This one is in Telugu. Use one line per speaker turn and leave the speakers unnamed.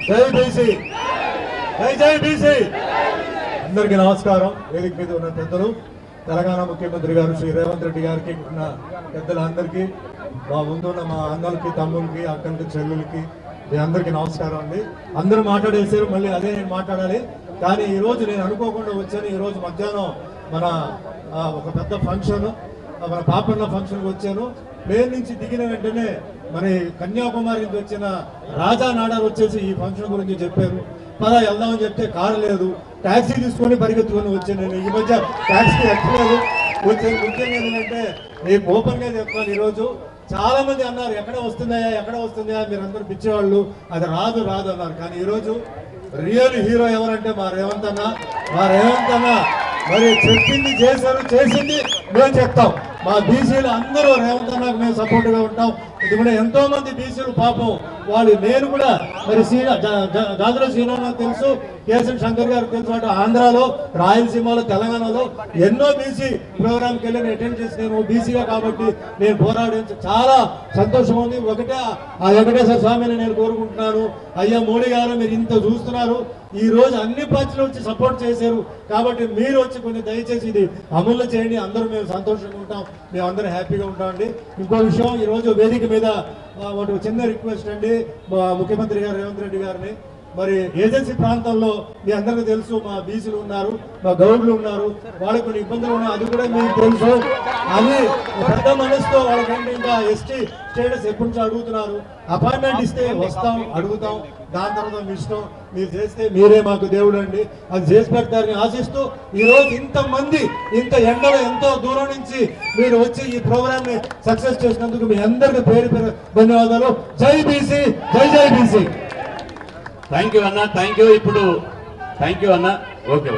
జై బీసీ, జై జై బీసీ. అందరికీ నమస్కారం. వేదిక మీద ఉన్న పెద్దలు, తెలంగాణ ముఖ్యమంత్రి గారు శ్రీ రేవంత్ రెడ్డి గారికి, ఉన్న పెద్దలందరికీ, మా ముందున్న మా అన్నలకి, తమ్ములకి, అక్కలకి, చెల్లెలకి, మీ అందరికీ నమస్కారం అండి. అందరూ మాట్లాడేసారు, మళ్ళీ అదే నేను మాట్లాడాలి. కానీ ఈరోజు నేను అనుకోకుండా వచ్చాను. ఈరోజు మధ్యాహ్నం మన ఒక పెద్ద ఫంక్షన్, మన పాపన్న ఫంక్షన్కి వచ్చాను. ప్లేన్ నుంచి దిగిన వెంటనే మరి కన్యాకుమారి నుంచి వచ్చిన రాజా నాడార్ వచ్చేసి ఈ ఫంక్షన్ గురించి చెప్పారు. పదా వెళ్దామని చెప్తే కారు లేదు, ట్యాక్సీ తీసుకొని పరిగెత్తుకొని వచ్చాను. నేను ఈ మధ్య ట్యాక్సీ ఎక్కలేదు. వచ్చే ముఖ్యంగా ఏంటంటే నేను ఓపెన్గా చెప్తాను. ఈరోజు చాలా మంది అన్నారు ఎక్కడ వస్తుందా మీరందరూ పిచ్చేవాళ్ళు, అది రాదు అన్నారు. కానీ ఈరోజు రియల్ హీరో ఎవరంటే మా రేవంత్ అన్న. మరి చెప్పింది చేశారు, చేసింది మేము చెప్తాం. మా బీసీలు అందరూ రేవంత్ అన్నకు మేము సపోర్ట్ గా ఉంటాం. ఇది కూడా ఎంతో మంది బీసీలు పాపం వాళ్ళు, నేను కూడా మరి గాజుల శ్రీరామ్ తెలుసు, కేసన్ శంకర్ గారు తెలుసు. అటు ఆంధ్రాలో, రాయలసీమలో, తెలంగాణలో ఎన్నో బీసీ ప్రోగ్రామ్కి వెళ్ళి నేను అటెండ్ చేసి, నేను బీసీగా కాబట్టి నేను పోరాడించి చాలా సంతోషం ఉంది. వెంకటేశ్వర స్వామిని నేను కోరుకుంటున్నాను. అయ్యా మోడీ గారు, మీరు ఇంత చూస్తున్నారు, ఈ రోజు అన్ని పార్టీలు వచ్చి సపోర్ట్ చేశారు కాబట్టి మీరు వచ్చి కొన్ని దయచేసి ఇది అమలు చేయండి. అందరూ మేము సంతోషంగా ఉంటాం, మేము అందరూ హ్యాపీగా ఉంటామండి. ఇంకో విషయం, ఈరోజు వేదిక మీద ఒక చిన్న రిక్వెస్ట్ అండి. మా ముఖ్యమంత్రి గారు రేవంత్ రెడ్డి గారిని, మరి ఏజెన్సీ ప్రాంతంలో మీ అందరికీ తెలుసు, మా బీసీలు ఉన్నారు, మా గౌడ్లు ఉన్నారు, వాళ్ళకి కొన్ని ఇబ్బందులు ఉన్నాయి, అది కూడా మీకు తెలుసు. అది పెద్ద మనసుతో వాళ్ళకంటే ఇంకా ఎస్టీ స్టేటస్ ఎప్పటి నుంచి అడుగుతున్నారు. అపాయింట్మెంట్ ఇస్తే వస్తాం, అడుగుతాం, దాని తర్వాత మీ ఇష్టం, మీరు చేస్తే మీరే మాకు దేవుడు అండి, అది చేసి పెడతారని ఆశిస్తూ ఈ రోజు ఇంతమంది ఇంత ఎండలో ఎంతో దూరం నుంచి మీరు వచ్చి ఈ ప్రోగ్రామ్ ని సక్సెస్ చేసినందుకు మీ అందరికీ పేరు ధన్యవాదాలు. జై బీసీ, జై జై బీసీ.
థ్యాంక్ యూ అన్న, థ్యాంక్ యూ. ఇప్పుడు థ్యాంక్ యూ అన్న. ఓకే.